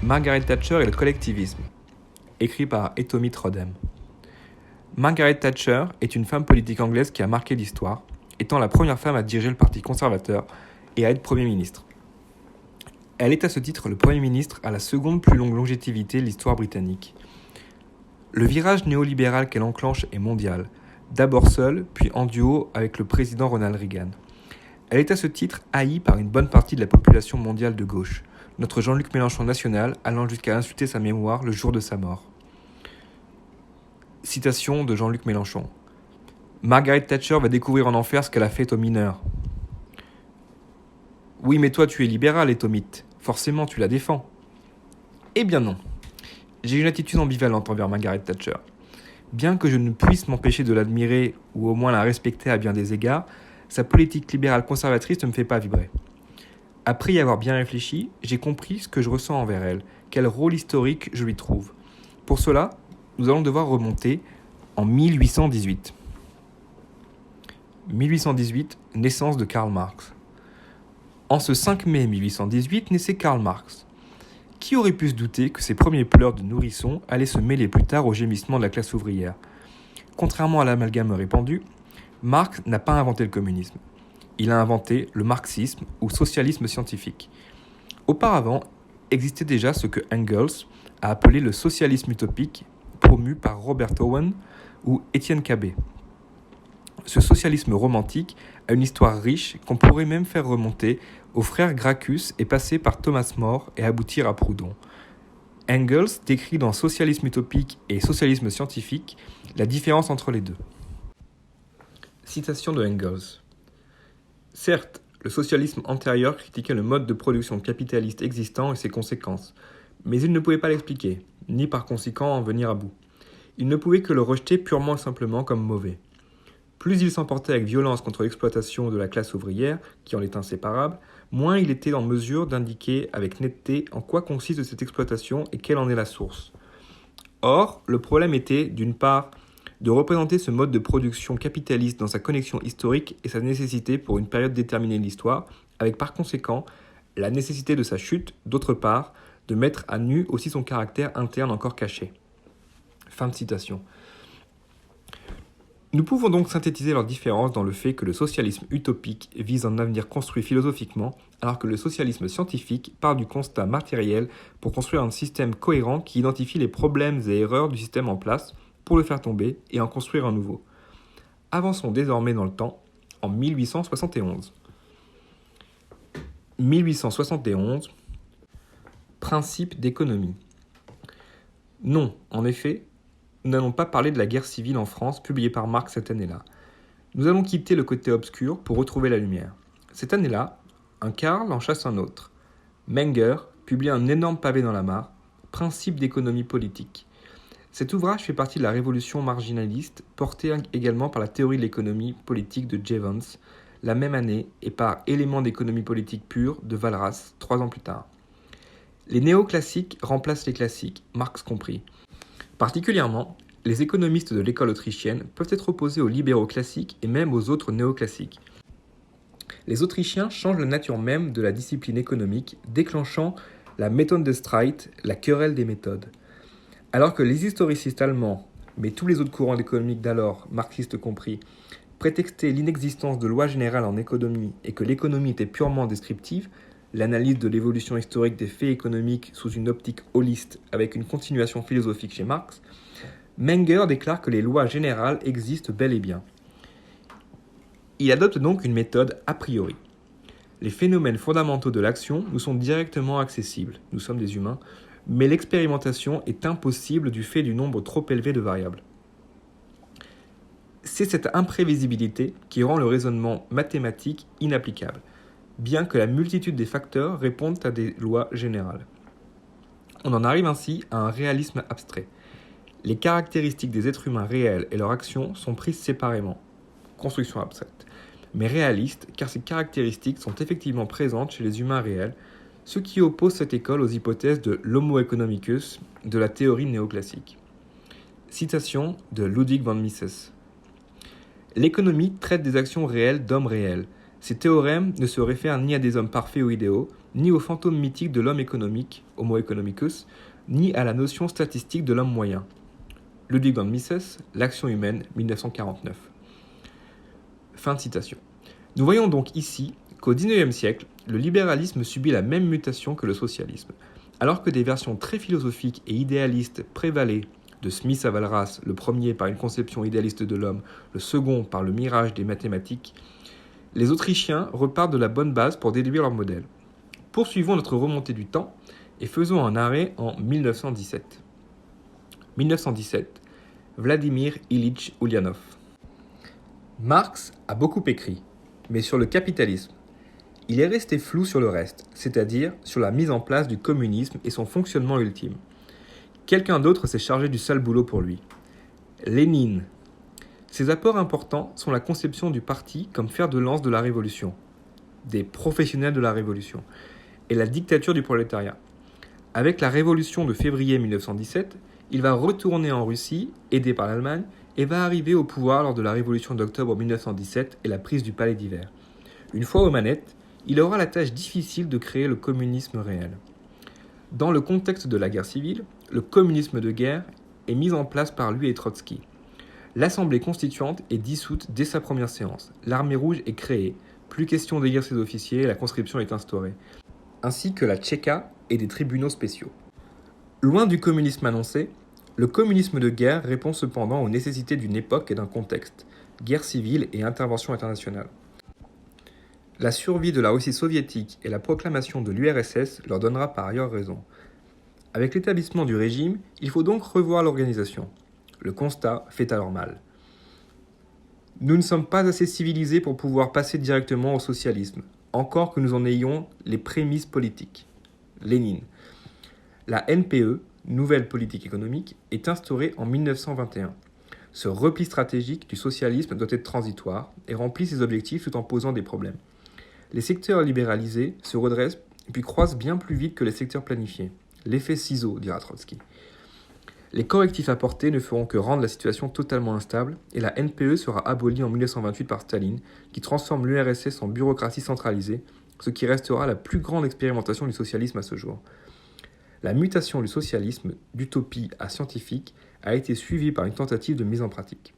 Margaret Thatcher et le collectivisme, écrit par Etomi Trodem. Margaret Thatcher est une femme politique anglaise qui a marqué l'histoire, étant la première femme à diriger le parti conservateur et à être Premier ministre. Elle est à ce titre le Premier ministre à la seconde plus longue longévité de l'histoire britannique. Le virage néolibéral qu'elle enclenche est mondial, d'abord seule, puis en duo avec le président Ronald Reagan. Elle est à ce titre haïe par une bonne partie de la population mondiale de gauche, notre Jean-Luc Mélenchon national allant jusqu'à insulter sa mémoire le jour de sa mort. Citation de Jean-Luc Mélenchon. Margaret Thatcher va découvrir en enfer ce qu'elle a fait aux mineurs. Oui, mais toi tu es libéral, Etomite. Forcément, tu la défends. Eh bien non. J'ai une attitude ambivalente envers Margaret Thatcher. Bien que je ne puisse m'empêcher de l'admirer ou au moins la respecter à bien des égards, sa politique libérale conservatrice ne me fait pas vibrer. Après y avoir bien réfléchi, j'ai compris ce que je ressens envers elle, quel rôle historique je lui trouve. Pour cela, nous allons devoir remonter en 1818. 1818, naissance de Karl Marx. En ce 5 mai 1818 naissait Karl Marx. Qui aurait pu se douter que ses premiers pleurs de nourrisson allaient se mêler plus tard aux gémissements de la classe ouvrière ? Contrairement à l'amalgame répandu, Marx n'a pas inventé le communisme. Il a inventé le marxisme ou socialisme scientifique. Auparavant, existait déjà ce que Engels a appelé le socialisme utopique, promu par Robert Owen ou Étienne Cabet. Ce socialisme romantique a une histoire riche qu'on pourrait même faire remonter aux frères Gracchus et passer par Thomas More et aboutir à Proudhon. Engels décrit dans Socialisme utopique et Socialisme scientifique la différence entre les deux. Citation de Engels. Certes, le socialisme antérieur critiquait le mode de production capitaliste existant et ses conséquences, mais il ne pouvait pas l'expliquer, ni par conséquent en venir à bout. Il ne pouvait que le rejeter purement et simplement comme mauvais. Plus il s'emportait avec violence contre l'exploitation de la classe ouvrière, qui en est inséparable, moins il était en mesure d'indiquer avec netteté en quoi consiste cette exploitation et quelle en est la source. Or, le problème était, d'une part, de représenter ce mode de production capitaliste dans sa connexion historique et sa nécessité pour une période déterminée de l'histoire, avec par conséquent la nécessité de sa chute, d'autre part, de mettre à nu aussi son caractère interne encore caché. Fin de citation. Nous pouvons donc synthétiser leurs différences dans le fait que le socialisme utopique vise un avenir construit philosophiquement, alors que le socialisme scientifique part du constat matériel pour construire un système cohérent qui identifie les problèmes et erreurs du système en place, pour le faire tomber et en construire un nouveau. Avançons désormais dans le temps, en 1871. 1871, principe d'économie. Non, en effet, nous n'allons pas parler de la guerre civile en France publiée par Marx cette année-là. Nous allons quitter le côté obscur pour retrouver la lumière. Cette année-là, un Karl en chasse un autre. Menger publie un énorme pavé dans la mare, principe d'économie politique. Cet ouvrage fait partie de la révolution marginaliste, portée également par la théorie de l'économie politique de Jevons, la même année, et par éléments d'économie politique pure de Walras, 3 ans plus tard. Les néoclassiques remplacent les classiques, Marx compris. Particulièrement, les économistes de l'école autrichienne peuvent être opposés aux libéraux classiques et même aux autres néoclassiques. Les Autrichiens changent la nature même de la discipline économique, déclenchant la Méthode de Streit, la querelle des méthodes. Alors que les historicistes allemands, mais tous les autres courants économiques d'alors, marxistes compris, prétextaient l'inexistence de lois générales en économie et que l'économie était purement descriptive, l'analyse de l'évolution historique des faits économiques sous une optique holiste avec une continuation philosophique chez Marx, Menger déclare que les lois générales existent bel et bien. Il adopte donc une méthode a priori. Les phénomènes fondamentaux de l'action nous sont directement accessibles, nous sommes des humains, mais l'expérimentation est impossible du fait du nombre trop élevé de variables. C'est cette imprévisibilité qui rend le raisonnement mathématique inapplicable, bien que la multitude des facteurs répondent à des lois générales. On en arrive ainsi à un réalisme abstrait. Les caractéristiques des êtres humains réels et leurs actions sont prises séparément, construction abstraite, mais réalistes car ces caractéristiques sont effectivement présentes chez les humains réels, ce qui oppose cette école aux hypothèses de l'homo economicus de la théorie néoclassique. Citation de Ludwig von Mises. L'économie traite des actions réelles d'hommes réels. Ces théorèmes ne se réfèrent ni à des hommes parfaits ou idéaux, ni au fantôme mythique de l'homme économique, Homo economicus, ni à la notion statistique de l'homme moyen. Ludwig von Mises, L'action humaine, 1949. Fin de citation. Nous voyons donc ici qu'au XIXe siècle, le libéralisme subit la même mutation que le socialisme. Alors que des versions très philosophiques et idéalistes prévalaient, de Smith à Walras, le premier par une conception idéaliste de l'homme, le second par le mirage des mathématiques, les Autrichiens repartent de la bonne base pour déduire leur modèle. Poursuivons notre remontée du temps et faisons un arrêt en 1917. 1917, Vladimir Ilitch Ulyanov. Marx a beaucoup écrit, mais sur le capitalisme. Il est resté flou sur le reste, c'est-à-dire sur la mise en place du communisme et son fonctionnement ultime. Quelqu'un d'autre s'est chargé du sale boulot pour lui. Lénine. Ses apports importants sont la conception du parti comme fer de lance de la révolution, des professionnels de la révolution, et la dictature du prolétariat. Avec la révolution de février 1917, il va retourner en Russie, aidé par l'Allemagne, et va arriver au pouvoir lors de la révolution d'octobre 1917 et la prise du palais d'hiver. Une fois aux manettes, il aura la tâche difficile de créer le communisme réel. Dans le contexte de la guerre civile, le communisme de guerre est mis en place par lui et Trotsky. L'Assemblée constituante est dissoute dès sa première séance. L'Armée rouge est créée. Plus question d'élire ses officiers, la conscription est instaurée. Ainsi que la Tchéka et des tribunaux spéciaux. Loin du communisme annoncé, le communisme de guerre répond cependant aux nécessités d'une époque et d'un contexte, guerre civile et intervention internationale. La survie de la Russie soviétique et la proclamation de l'URSS leur donnera par ailleurs raison. Avec l'établissement du régime, il faut donc revoir l'organisation. Le constat fait alors mal. Nous ne sommes pas assez civilisés pour pouvoir passer directement au socialisme, encore que nous en ayons les prémices politiques. Lénine. La NPE, Nouvelle Politique Économique, est instaurée en 1921. Ce repli stratégique du socialisme doit être transitoire et remplit ses objectifs tout en posant des problèmes. Les secteurs libéralisés se redressent puis croissent bien plus vite que les secteurs planifiés. L'effet ciseau, dira Trotsky. Les correctifs apportés ne feront que rendre la situation totalement instable et la NPE sera abolie en 1928 par Staline, qui transforme l'URSS en bureaucratie centralisée, ce qui restera la plus grande expérimentation du socialisme à ce jour. La mutation du socialisme d'utopie à scientifique a été suivie par une tentative de mise en pratique.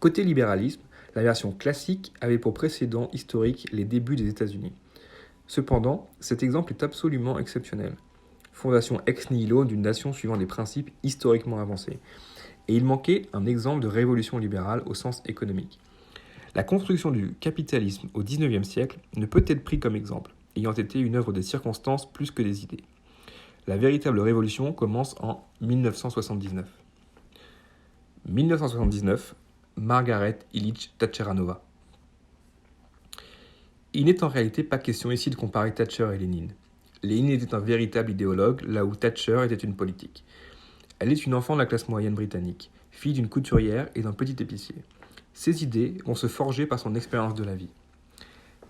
Côté libéralisme, la version classique avait pour précédent historique les débuts des États-Unis. Cependant, cet exemple est absolument exceptionnel. Fondation ex nihilo d'une nation suivant des principes historiquement avancés. Et il manquait un exemple de révolution libérale au sens économique. La construction du capitalisme au XIXe siècle ne peut être prise comme exemple, ayant été une œuvre des circonstances plus que des idées. La véritable révolution commence en 1979. 1979, Margaret Ilitch Thatcheranova. Il n'est en réalité pas question ici de comparer Thatcher et Lénine. Lénine était un véritable idéologue, là où Thatcher était une politique. Elle est une enfant de la classe moyenne britannique, fille d'une couturière et d'un petit épicier. Ses idées vont se forger par son expérience de la vie.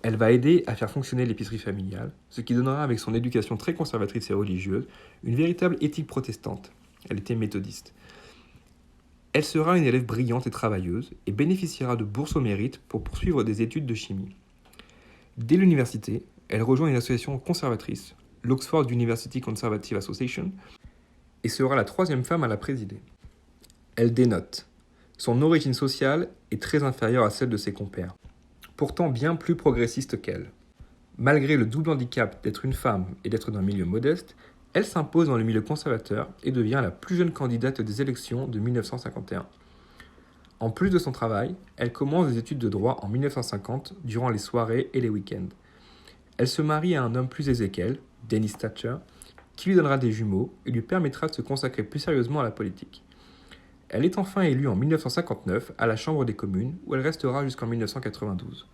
Elle va aider à faire fonctionner l'épicerie familiale, ce qui donnera avec son éducation très conservatrice et religieuse une véritable éthique protestante. Elle était méthodiste. Elle sera une élève brillante et travailleuse et bénéficiera de bourses au mérite pour poursuivre des études de chimie. Dès l'université, elle rejoint une association conservatrice, l'Oxford University Conservative Association, et sera la troisième femme à la présider. Elle dénote. Son origine sociale est très inférieure à celle de ses compères, pourtant bien plus progressiste qu'elle. Malgré le double handicap d'être une femme et d'être d'un milieu modeste, elle s'impose dans le milieu conservateur et devient la plus jeune candidate des élections de 1951. En plus de son travail, elle commence des études de droit en 1950 durant les soirées et les week-ends. Elle se marie à un homme plus aisé qu'elle, Dennis Thatcher, qui lui donnera des jumeaux et lui permettra de se consacrer plus sérieusement à la politique. Elle est enfin élue en 1959 à la Chambre des communes où elle restera jusqu'en 1992.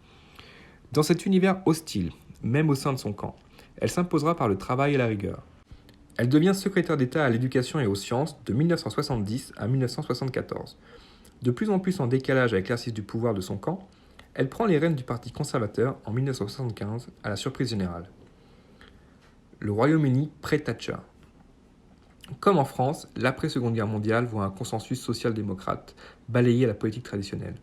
Dans cet univers hostile, même au sein de son camp, elle s'imposera par le travail et la rigueur. Elle devient secrétaire d'État à l'éducation et aux sciences de 1970 à 1974. De plus en plus en décalage avec l'exercice du pouvoir de son camp, elle prend les rênes du Parti conservateur en 1975 à la surprise générale. Le Royaume-Uni pré-Thatcher. Comme en France, l'après-Seconde Guerre mondiale voit un consensus social-démocrate balayer la politique traditionnelle.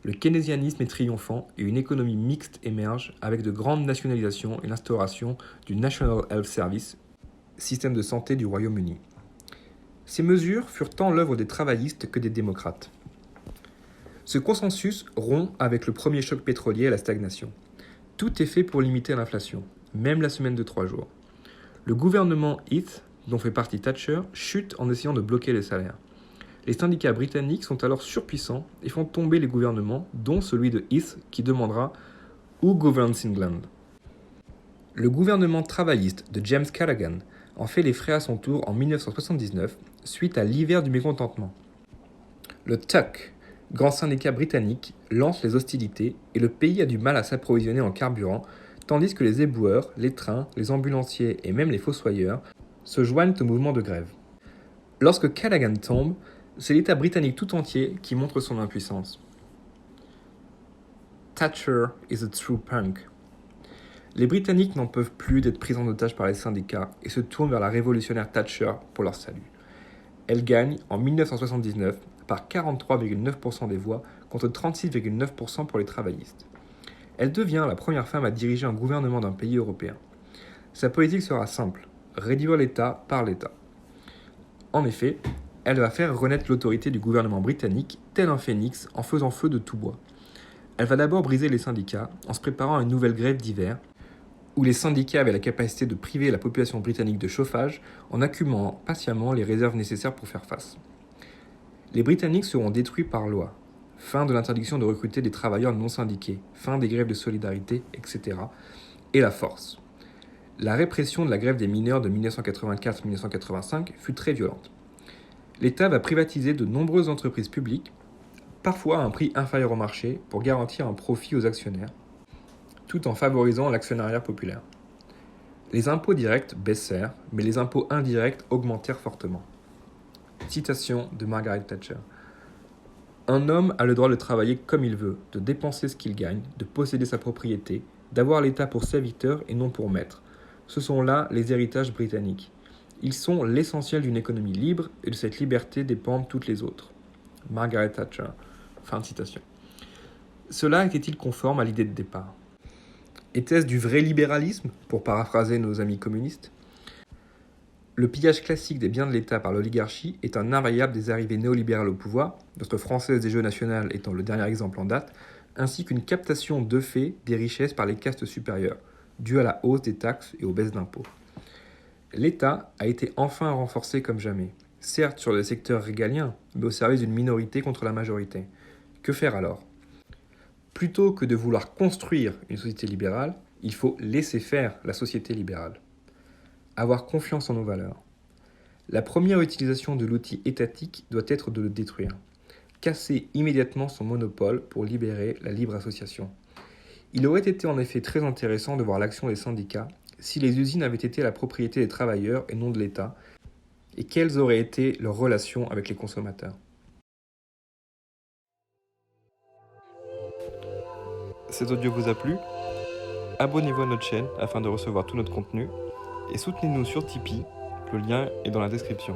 Le keynésianisme est triomphant et une économie mixte émerge avec de grandes nationalisations et l'instauration du National Health Service, système de santé du Royaume-Uni. Ces mesures furent tant l'œuvre des travaillistes que des démocrates. Ce consensus rompt avec le premier choc pétrolier et la stagnation. Tout est fait pour limiter l'inflation, même la semaine de 3 jours. Le gouvernement Heath, dont fait partie Thatcher, chute en essayant de bloquer les salaires. Les syndicats britanniques sont alors surpuissants et font tomber les gouvernements, dont celui de Heath qui demandera « Who governs England ?» Le gouvernement travailliste de James Callaghan en fait les frais à son tour en 1979, suite à l'hiver du mécontentement. Le TUC, grand syndicat britannique, lance les hostilités et le pays a du mal à s'approvisionner en carburant, tandis que les éboueurs, les trains, les ambulanciers et même les fossoyeurs se joignent au mouvement de grève. Lorsque Callaghan tombe, c'est l'État britannique tout entier qui montre son impuissance. Thatcher is a true punk. Les Britanniques n'en peuvent plus d'être pris en otage par les syndicats et se tournent vers la révolutionnaire Thatcher pour leur salut. Elle gagne en 1979 par 43,9% des voix contre 36,9% pour les travaillistes. Elle devient la première femme à diriger un gouvernement d'un pays européen. Sa politique sera simple, réduire l'État par l'État. En effet, elle va faire renaître l'autorité du gouvernement britannique tel un phénix en faisant feu de tout bois. Elle va d'abord briser les syndicats en se préparant à une nouvelle grève d'hiver où les syndicats avaient la capacité de priver la population britannique de chauffage en accumulant patiemment les réserves nécessaires pour faire face. Les Britanniques seront détruits par loi. Fin de l'interdiction de recruter des travailleurs non syndiqués, fin des grèves de solidarité, etc. Et la force. La répression de la grève des mineurs de 1984-1985 fut très violente. L'État va privatiser de nombreuses entreprises publiques, parfois à un prix inférieur au marché, pour garantir un profit aux actionnaires, tout en favorisant l'actionnariat populaire. Les impôts directs baissèrent, mais les impôts indirects augmentèrent fortement. Citation de Margaret Thatcher. Un homme a le droit de travailler comme il veut, de dépenser ce qu'il gagne, de posséder sa propriété, d'avoir l'État pour serviteur et non pour maître. Ce sont là les héritages britanniques. Ils sont l'essentiel d'une économie libre et de cette liberté dépendent toutes les autres. Margaret Thatcher. Fin de citation. Cela était-il conforme à l'idée de départ ? Était-ce du vrai libéralisme, pour paraphraser nos amis communistes ? Le pillage classique des biens de l'État par l'oligarchie est un invariable des arrivées néolibérales au pouvoir, notre Française des Jeux nationaux étant le dernier exemple en date, ainsi qu'une captation de fait des richesses par les castes supérieures, due à la hausse des taxes et aux baisses d'impôts. L'État a été enfin renforcé comme jamais, certes sur les secteurs régaliens, mais au service d'une minorité contre la majorité. Que faire alors ? Plutôt que de vouloir construire une société libérale, il faut laisser faire la société libérale. Avoir confiance en nos valeurs. La première utilisation de l'outil étatique doit être de le détruire. Casser immédiatement son monopole pour libérer la libre association. Il aurait été en effet très intéressant de voir l'action des syndicats si les usines avaient été la propriété des travailleurs et non de l'État, et quelles auraient été leurs relations avec les consommateurs. Cet audio vous a plu ? Abonnez-vous à notre chaîne afin de recevoir tout notre contenu et soutenez-nous sur Tipeee, le lien est dans la description.